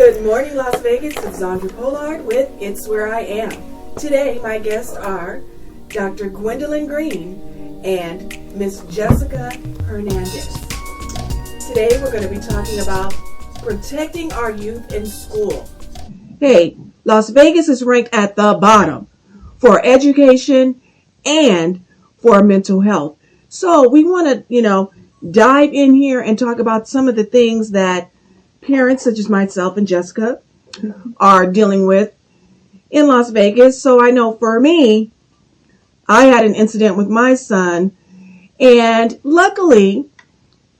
Good morning, Las Vegas. It's Zandra Pollard with It's Where I Am. Today, my guests are Dr. Gwendolyn Green and Miss Jessica Hernandez. Today, we're going to be talking about protecting our youth in school. Hey, Las Vegas is ranked at the bottom for education and for mental health. So we want to, dive in here and talk about some of the things that parents such as myself and Jessica are dealing with in Las Vegas. So I know for me, I had an incident with my son, and luckily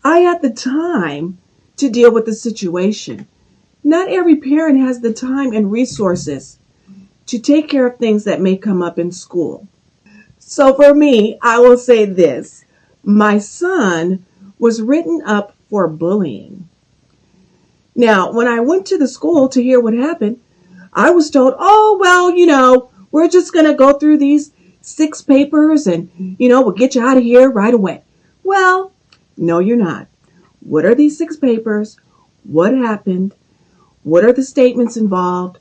I had the time to deal with the situation. Not every parent has the time and resources to take care of things that may come up in school. So for me, I will say this. My son was written up for bullying. Now, when I went to the school to hear what happened, I was told, we're just going to go through these 6 papers and, we'll get you out of here right away. Well, no, you're not. What are these 6 papers? What happened? What are the statements involved?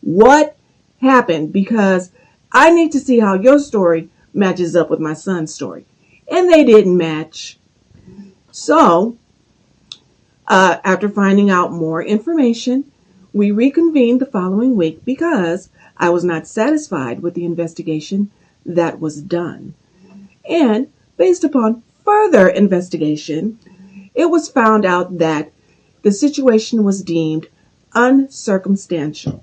What happened? Because I need to see how your story matches up with my son's story. And they didn't match. So, after finding out more information, we reconvened the following week because I was not satisfied with the investigation that was done. And based upon further investigation, it was found out that the situation was deemed uncircumstantial.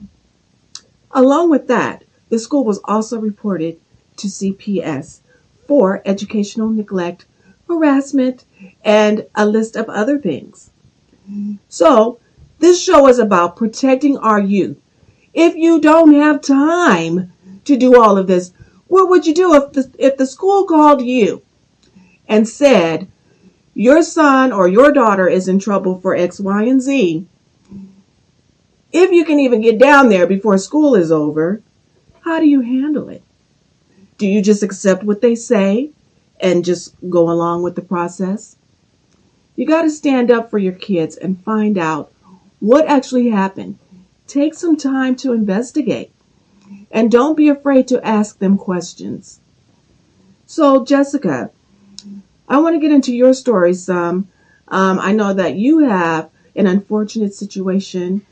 Along with that, the school was also reported to CPS for educational neglect, harassment, and a list of other things. So, this show is about protecting our youth. If you don't have time to do all of this, what would you do if the school called you and said, your son or your daughter is in trouble for X, Y, and Z? If you can even get down there before school is over, how do you handle it? Do you just accept what they say and just go along with the process? You got to stand up for your kids and find out what actually happened. Take some time to investigate. And don't be afraid to ask them questions. So, Jessica, I want to get into your story some. I know that you have an unfortunate situation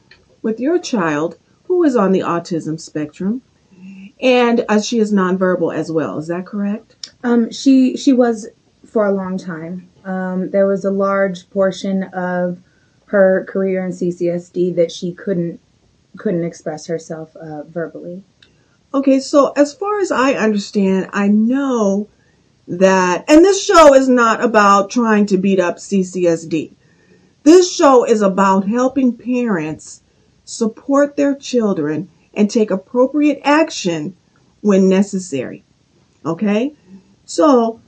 with your child who is on the autism spectrum. And she is nonverbal as well. Is that correct? She was for a long time. There was a large portion of her career in CCSD that she couldn't express herself verbally. Okay, so as far as I understand, I know that, and this show is not about trying to beat up CCSD. This show is about helping parents support their children and take appropriate action when necessary. Okay? So,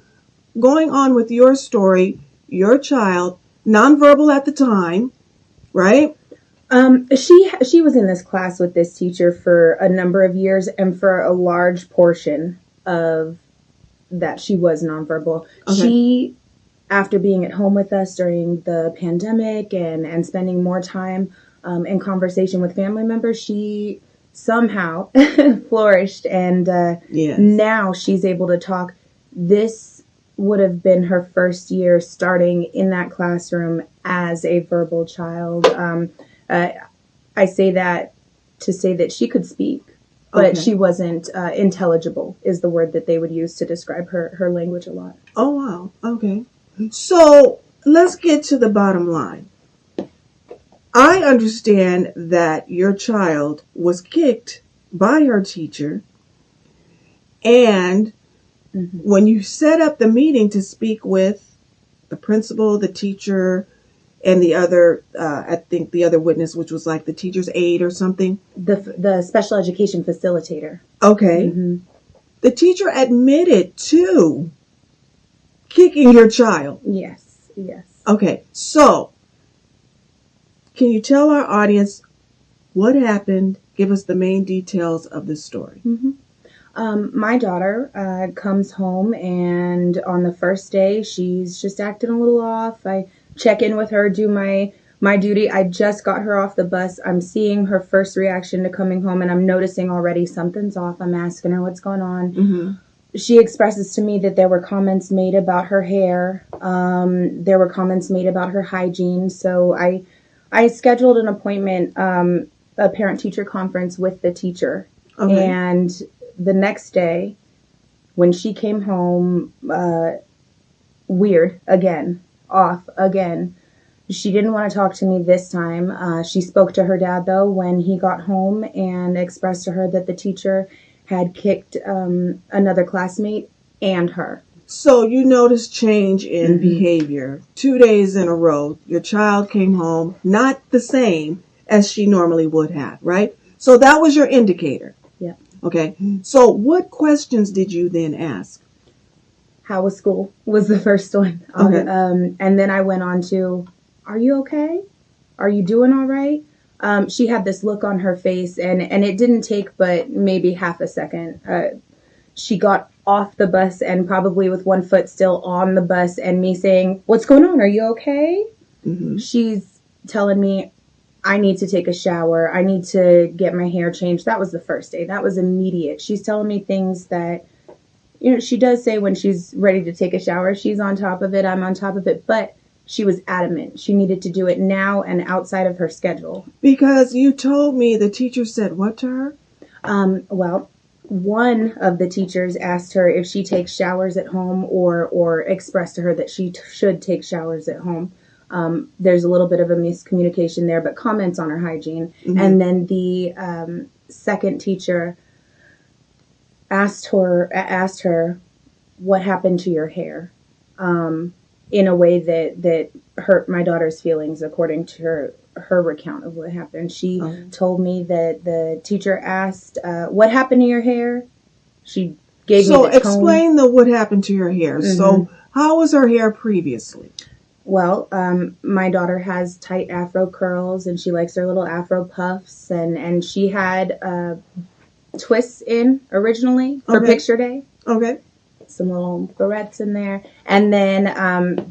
going on with your story, your child, nonverbal at the time, right? She was in this class with this teacher for a number of years, and for a large portion of that she was nonverbal. Okay. She, after being at home with us during the pandemic and spending more time in conversation with family members, she somehow flourished, and yes. Now she's able to talk. This would have been her first year starting in that classroom as a verbal child. I say that to say that she could speak, but okay. She wasn't intelligible is the word that they would use to describe her language a lot. Oh, wow. Okay. So let's get to the bottom line. I understand that your child was kicked by her teacher, and when you set up the meeting to speak with the principal, the teacher, and the other, I think the other witness, which was like the teacher's aide or something. The special education facilitator. Okay. Mm-hmm. The teacher admitted to kicking your child. Yes. Okay. So, can you tell our audience what happened? Give us the main details of this story. Mm-hmm. My daughter comes home, and on the first day, she's just acting a little off. I check in with her, do my my duty. I just got her off the bus. I'm seeing her first reaction to coming home, and I'm noticing already something's off. I'm asking her what's going on. Mm-hmm. She expresses to me that there were comments made about her hair. There were comments made about her hygiene. So I scheduled an appointment, a parent-teacher conference with the teacher. Okay. And the next day, when she came home, weird again, off again. She didn't want to talk to me this time. She spoke to her dad, though, when he got home and expressed to her that the teacher had kicked another classmate and her. So you noticed change in behavior 2 days in a row. Your child came home not the same as she normally would have, right? So that was your indicator. Yeah. Okay. So what questions did you then ask? How was school? Was the first one. Okay. And then I went on to, are you okay? Are you doing all right? She had this look on her face, and it didn't take but maybe half a second. She got off the bus and probably with one foot still on the bus, and me saying, what's going on? Are you okay? Mm-hmm. She's telling me, I need to take a shower. I need to get my hair changed. That was the first day. That was immediate. She's telling me things that, she does say when she's ready to take a shower, she's on top of it. I'm on top of it. But she was adamant. She needed to do it now and outside of her schedule. Because you told me the teacher said what to her? Well, one of the teachers asked her if she takes showers at home or expressed to her that she should take showers at home. There's a little bit of a miscommunication there, but comments on her hygiene. Mm-hmm. And then the second teacher asked her what happened to your hair, in a way that hurt my daughter's feelings, according to her recount of what happened. She told me that the teacher asked, what happened to your hair? She gave me the tone. So explain what happened to your hair. Mm-hmm. So how was her hair previously? Well, my daughter has tight afro curls, and she likes her little afro puffs, and she had twists in originally for picture day. Okay. Some little barrettes in there. And then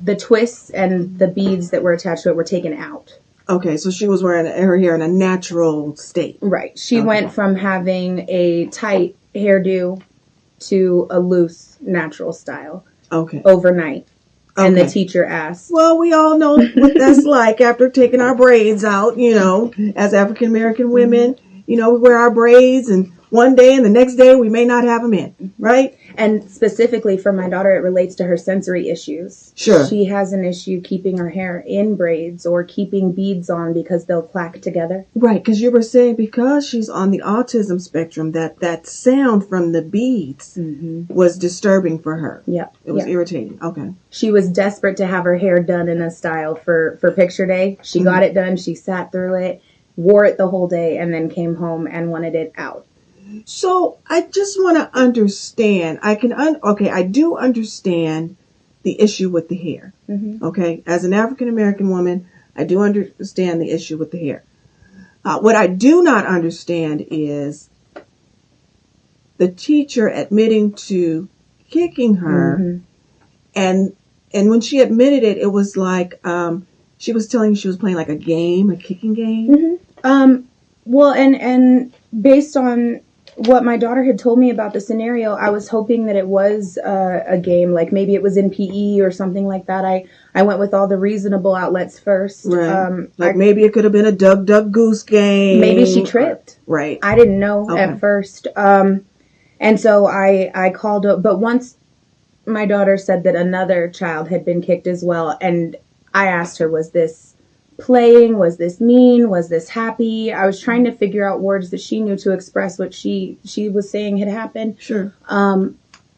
the twists and the beads that were attached to it were taken out. Okay, so she was wearing her hair in a natural state. Right. She went from having a tight hairdo to a loose, natural style. Okay. Overnight. And the teacher asked. Well, we all know what that's like after taking our braids out, as African American women. We wear our braids, and one day and the next day we may not have them in, right? And specifically for my daughter, it relates to her sensory issues. Sure. She has an issue keeping her hair in braids or keeping beads on because they'll clack together. Right, because you were saying because she's on the autism spectrum, that sound from the beads was disturbing for her. Yeah. It was irritating. Okay. She was desperate to have her hair done in a style for picture day. She got it done. She sat through it, wore it the whole day, and then came home and wanted it out. So I just want to understand. I do understand the issue with the hair. Mm-hmm. Okay, as an African American woman, I do understand the issue with the hair. What I do not understand is the teacher admitting to kicking her, and when she admitted it, it was like she was telling me she was playing like a game, a kicking game. Well, and based on what my daughter had told me about the scenario, I was hoping that it was a game, like maybe it was in PE or something like that. I went with all the reasonable outlets first. Right. Maybe it could have been a Duck Goose game. Maybe she tripped. Right. I didn't know at first. And so I called up. But once my daughter said that another child had been kicked as well, and I asked her, was this playing? Was this mean? Was this happy? I was trying to figure out words that she knew to express what she was saying had happened. Sure.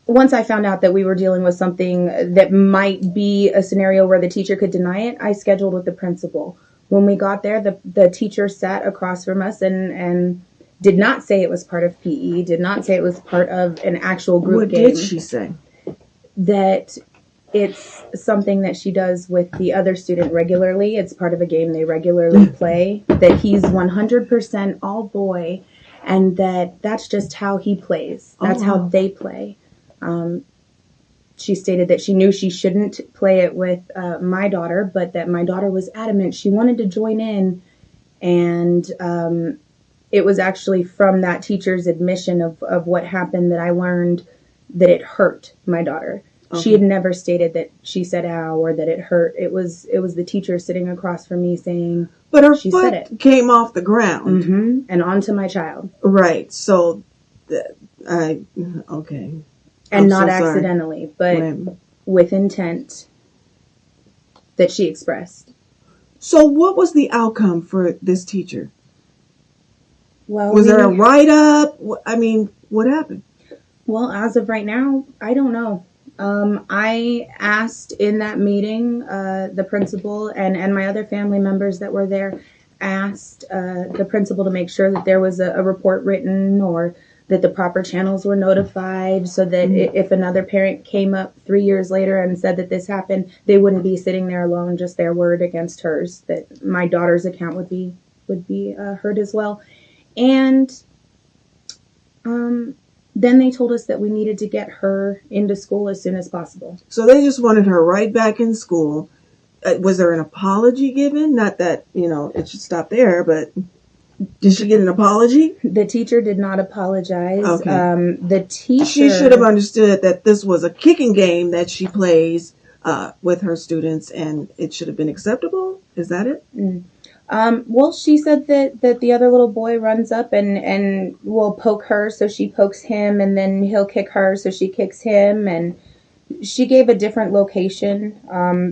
Once I found out that we were dealing with something that might be a scenario where the teacher could deny it, I scheduled with the principal. When we got there, the teacher sat across from us and did not say it was part of PE, did not say it was part of an actual group game. What did she say? That it's something that she does with the other student regularly. It's part of a game they regularly play. That he's 100% all boy, and that's just how he plays. That's how they play. she stated that she knew she shouldn't play it with my daughter, but that my daughter was adamant. She wanted to join in. And it was actually from that teacher's admission of what happened that I learned that it hurt my daughter. Okay. She had never stated that she said ow or that it hurt. It was the teacher sitting across from me saying, but her she foot said it. Came off the ground. Mm-hmm. And onto my child. Right. So, okay. And not so accidentally, but with intent that she expressed. So what was the outcome for this teacher? Well, was there a write-up? I mean, what happened? Well, as of right now, I don't know. I asked in that meeting, the principal and my other family members that were there, asked the principal to make sure that there was a report written or that the proper channels were notified so that if another parent came up 3 years later and said that this happened, they wouldn't be sitting there alone, just their word against hers, that my daughter's account would be heard as well. And then they told us that we needed to get her into school as soon as possible. So they just wanted her right back in school. Was there an apology given? Not that, it should stop there, but did she get an apology? The teacher did not apologize. Okay. The teacher... She should have understood that this was a kicking game that she plays with her students, and it should have been acceptable. Is that it? Well, she said that the other little boy runs up and will poke her, so she pokes him, and then he'll kick her, so she kicks him, and she gave a different location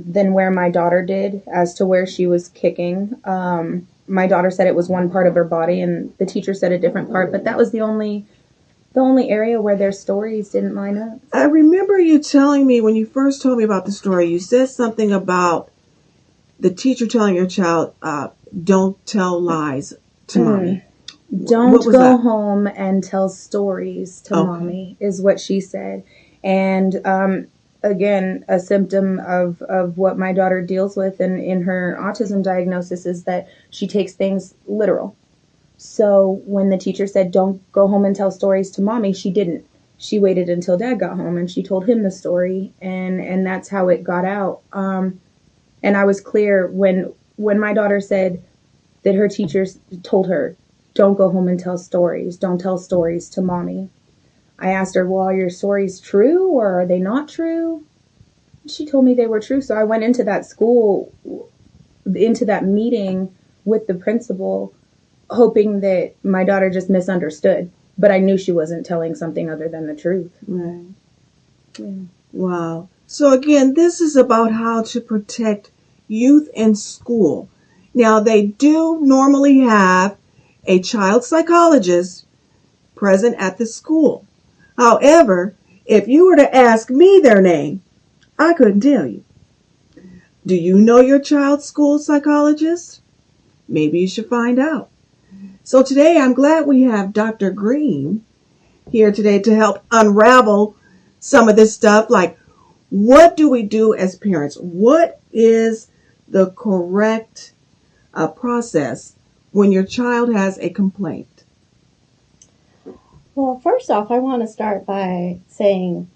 than where my daughter did as to where she was kicking. My daughter said it was one part of her body, and the teacher said a different part, but that was the only area where their stories didn't line up. I remember you telling me when you first told me about the story, you said something about the teacher telling your child, don't tell lies to mommy. Don't go home and tell stories to mommy, is what she said. And again, a symptom of what my daughter deals with in her autism diagnosis is that she takes things literal. So when the teacher said, don't go home and tell stories to mommy, she didn't. She waited until dad got home and she told him the story, and that's how it got out. And I was clear when my daughter said that her teachers told her, don't go home and tell stories. Don't tell stories to mommy. I asked her, well, are your stories true or are they not true? She told me they were true. So I went into that school, into that meeting with the principal, hoping that my daughter just misunderstood. But I knew she wasn't telling something other than the truth. Right. Yeah. Wow. So again, this is about how to protect youth in school. Now, they do normally have a child psychologist present at the school. However, if you were to ask me their name, I couldn't tell you. Do you know your child's school psychologist? Maybe you should find out. So today, I'm glad we have Dr. Green here today to help unravel some of this stuff. Like, what do we do as parents? What is the correct process when your child has a complaint? Well, first off, I want to start by saying,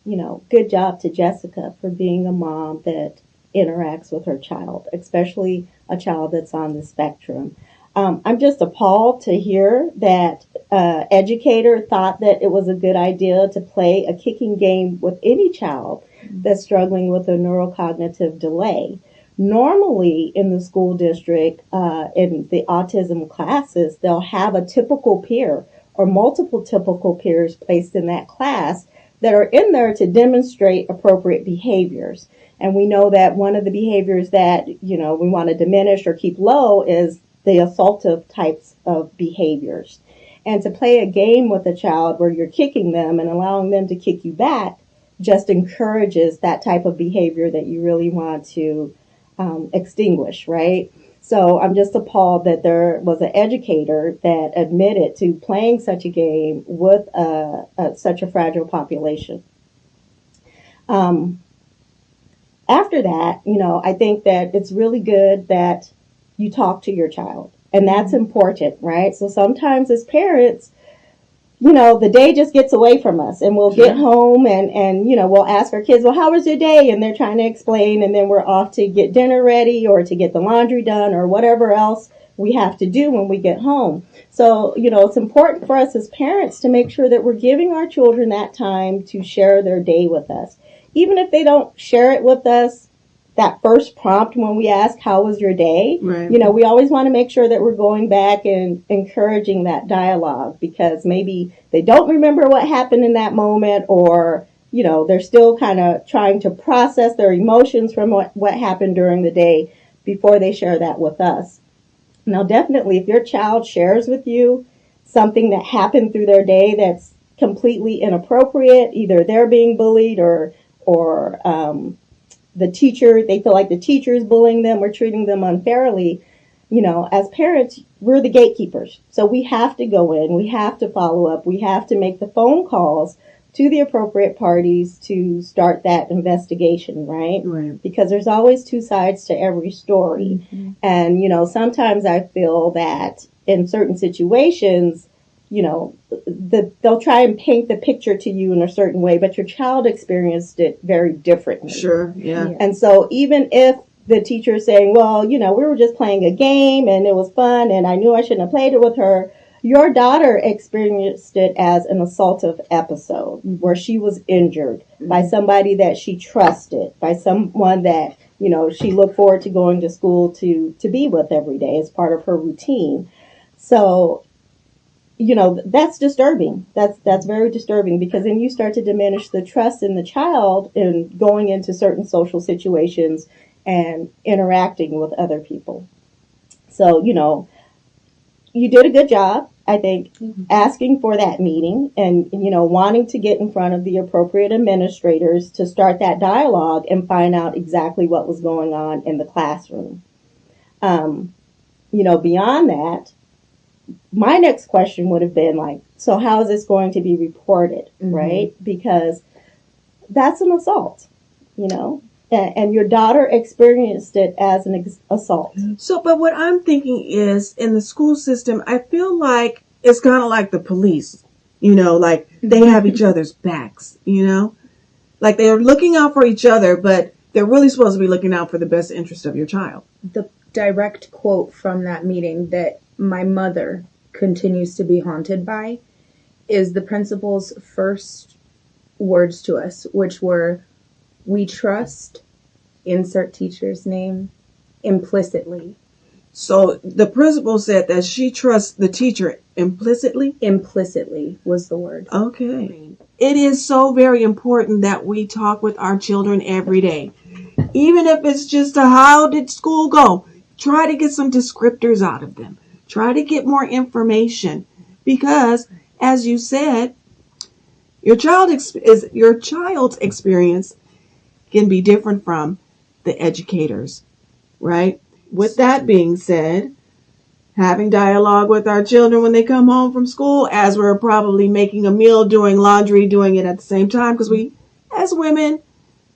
good job to Jessica for being a mom that interacts with her child, especially a child that's on the spectrum. I'm just appalled to hear that educator thought that it was a good idea to play a kicking game with any child that's struggling with a neurocognitive delay. Normally in the school district, in the autism classes, they'll have a typical peer or multiple typical peers placed in that class that are in there to demonstrate appropriate behaviors. And we know that one of the behaviors that, we want to diminish or keep low is the assaultive types of behaviors. And to play a game with a child where you're kicking them and allowing them to kick you back just encourages that type of behavior that you really want to extinguish, right? So I'm just appalled that there was an educator that admitted to playing such a game with such a fragile population. After that, I think that it's really good that you talk to your child, and that's important, right? So sometimes as parents, the day just gets away from us, and we'll get home and we'll ask our kids, well, how was your day? And they're trying to explain, and then we're off to get dinner ready or to get the laundry done or whatever else we have to do when we get home. So, it's important for us as parents to make sure that we're giving our children that time to share their day with us. Even if they don't share it with us that first prompt when we ask, how was your day? Right. We always want to make sure that we're going back and encouraging that dialogue, because maybe they don't remember what happened in that moment, or, they're still kind of trying to process their emotions from what happened during the day before they share that with us. Now, definitely, if your child shares with you something that happened through their day that's completely inappropriate, either they're being bullied or the teacher, they feel like the teacher is bullying them or treating them unfairly, as parents, we're the gatekeepers. So we have to go in, we have to follow up, we have to make the phone calls to the appropriate parties to start that investigation, right? Right. Because there's always two sides to every story. Mm-hmm. And, sometimes I feel that in certain situations, they'll try and paint the picture to you in a certain way, but your child experienced it very differently. Sure, yeah. And so even if the teacher is saying, well, we were just playing a game and it was fun and I knew I shouldn't have played it with her, your daughter experienced it as an assaultive episode where she was injured by somebody that she trusted, by someone that, she looked forward to going to school to be with every day as part of her routine. So, that's disturbing. That's very disturbing, because then you start to diminish the trust in the child in going into certain social situations and interacting with other people. So, you did a good job, I think, asking for that meeting and, wanting to get in front of the appropriate administrators to start that dialogue and find out exactly what was going on in the classroom. Beyond that, my next question would have been like, so how is this going to be reported, right? Because that's an assault, and your daughter experienced it as an assault. So, but what I'm thinking is, in the school system, I feel like it's kind of like the police, like they have each other's backs, like they're looking out for each other, but they're really supposed to be looking out for the best interest of your child. The direct quote from that meeting that my mother continues to be haunted by is the principal's first words to us, which were, we trust, insert teacher's name, implicitly. So the principal said that she trusts the teacher implicitly? Implicitly was the word. Okay. It is so very important that we talk with our children every day. Even if it's just how did school go? Try to get some descriptors out of them. Try to get more information, because, as you said, your child's experience can be different from the educators, right? With that being said, having dialogue with our children when they come home from school, as we're probably making a meal, doing laundry, doing it at the same time, because we, as women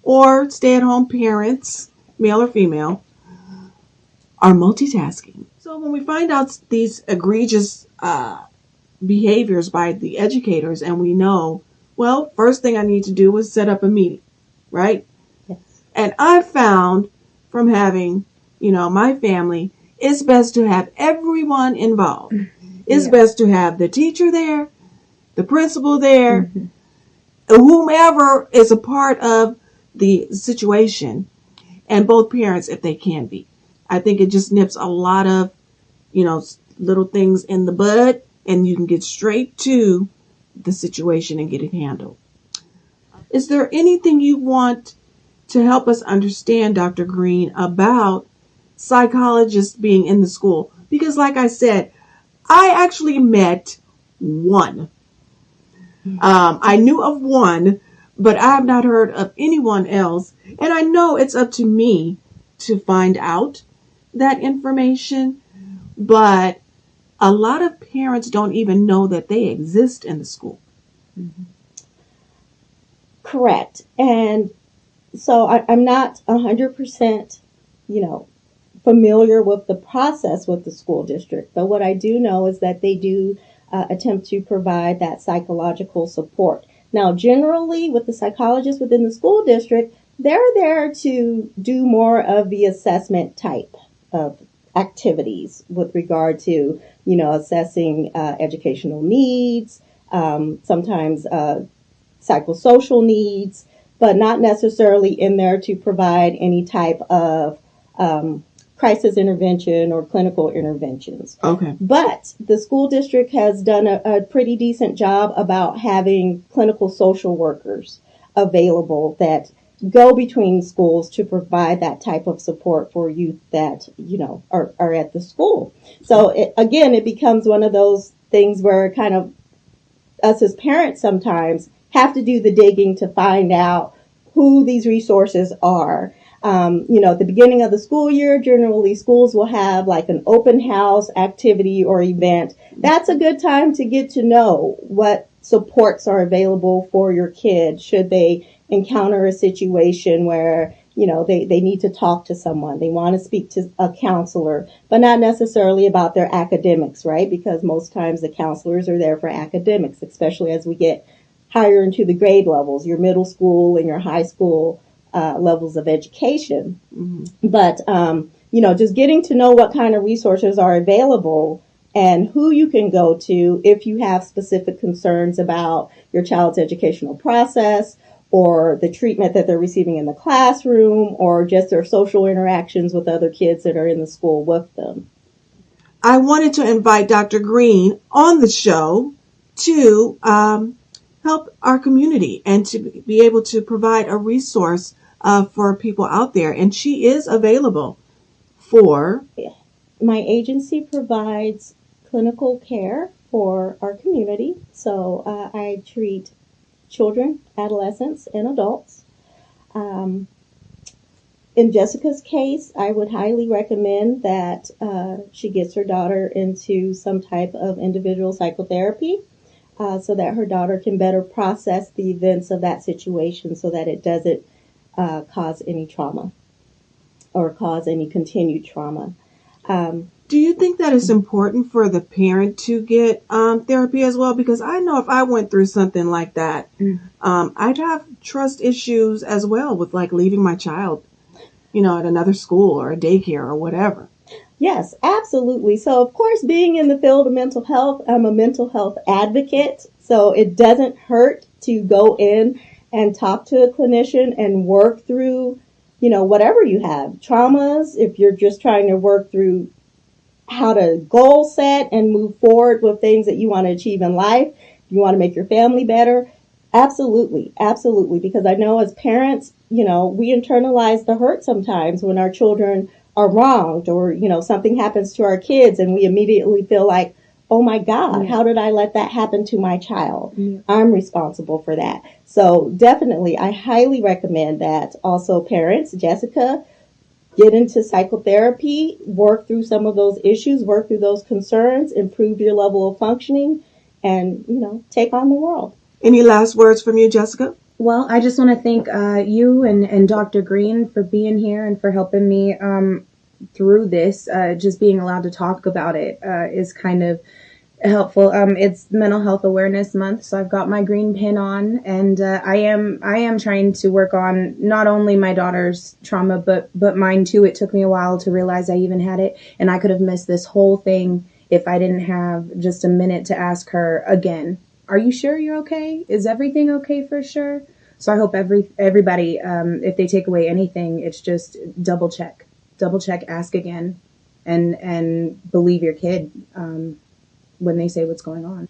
or stay-at-home parents, male or female, are multitasking. So when we find out these egregious behaviors by the educators, and we know, well, first thing I need to do is set up a meeting, right? Yes. And I've found from having, my family, it's best to have everyone involved. It's best to have the teacher there, the principal there, whomever is a part of the situation, and both parents if they can be. I think it just nips a lot of, little things in the bud, and you can get straight to the situation and get it handled. Is there anything you want to help us understand, Dr. Green, about psychologists being in the school? Because like I said, I actually met one. I knew of one, but I have not heard of anyone else. And I know it's up to me to find out that information, but a lot of parents don't even know that they exist in the school. Correct. And so I'm not 100%, familiar with the process with the school district. But what I do know is that they do attempt to provide that psychological support. Now, generally, with the psychologists within the school district, they're there to do more of the assessment type of activities with regard to, assessing educational needs, sometimes psychosocial needs, but not necessarily in there to provide any type of crisis intervention or clinical interventions. Okay. But the school district has done a pretty decent job about having clinical social workers available that go between schools to provide that type of support for youth that, are at the school. So it becomes one of those things where kind of us as parents sometimes have to do the digging to find out who these resources are. At the beginning of the school year, generally schools will have like an open house activity or event. That's a good time to get to know what supports are available for your kid should they encounter a situation where, they need to talk to someone. They want to speak to a counselor, but not necessarily about their academics, right? Because most times the counselors are there for academics, especially as we get higher into the grade levels, your middle school and your high school levels of education. Mm-hmm. But, just getting to know what kind of resources are available and who you can go to if you have specific concerns about your child's educational process or the treatment that they're receiving in the classroom or just their social interactions with other kids that are in the school with them. I wanted to invite Dr. Green on the show to help our community and to be able to provide a resource for people out there. And she is available for... My agency provides clinical care for our community. So I treat children, adolescents, and adults. In Jessica's case, I would highly recommend that she gets her daughter into some type of individual psychotherapy so that her daughter can better process the events of that situation so that it doesn't cause any trauma or cause any continued trauma. Do you think that it's important for the parent to get therapy as well? Because I know if I went through something like that, I'd have trust issues as well with like leaving my child, at another school or a daycare or whatever. Yes, absolutely. So, of course, being in the field of mental health, I'm a mental health advocate. So it doesn't hurt to go in and talk to a clinician and work through, whatever you have. Traumas, if you're just trying to work through how to goal set and move forward with things that you want to achieve in life, you want to make your family better. Absolutely. Absolutely. Because I know as parents, we internalize the hurt sometimes when our children are wronged or, something happens to our kids and we immediately feel like, oh my God, how did I let that happen to my child? I'm responsible for that. So definitely, I highly recommend that also parents, Jessica, get into psychotherapy, work through some of those issues, work through those concerns, improve your level of functioning, and, take on the world. Any last words from you, Jessica? Well, I just want to thank you and Dr. Green for being here and for helping me through this. Just being allowed to talk about it is kind of helpful. It's Mental Health Awareness Month, so I've got my green pin on, and I am trying to work on not only my daughter's trauma, but mine too. It took me a while to realize I even had it, and I could have missed this whole thing if I didn't have just a minute to ask her again, are you sure you're okay? Is everything okay for sure? So I hope everybody, if they take away anything, it's just double check, ask again, and believe your kid when they say what's going on.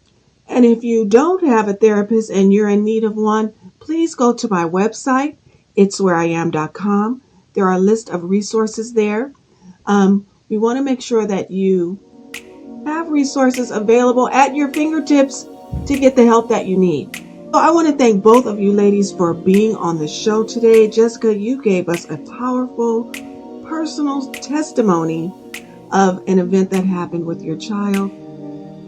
And if you don't have a therapist and you're in need of one, please go to my website, itswhereiam.com. There are a list of resources there. We want to make sure that you have resources available at your fingertips to get the help that you need. So I want to thank both of you ladies for being on the show today. Jessica, you gave us a powerful personal testimony of an event that happened with your child.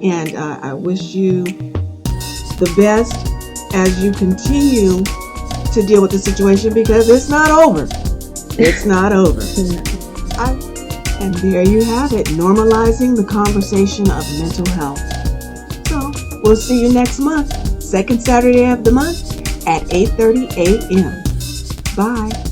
And I wish you the best as you continue to deal with the situation because it's not over. It's not over. And there you have it, normalizing the conversation of mental health. So We'll see you next month, second Saturday of the month at 8:30 a.m. Bye.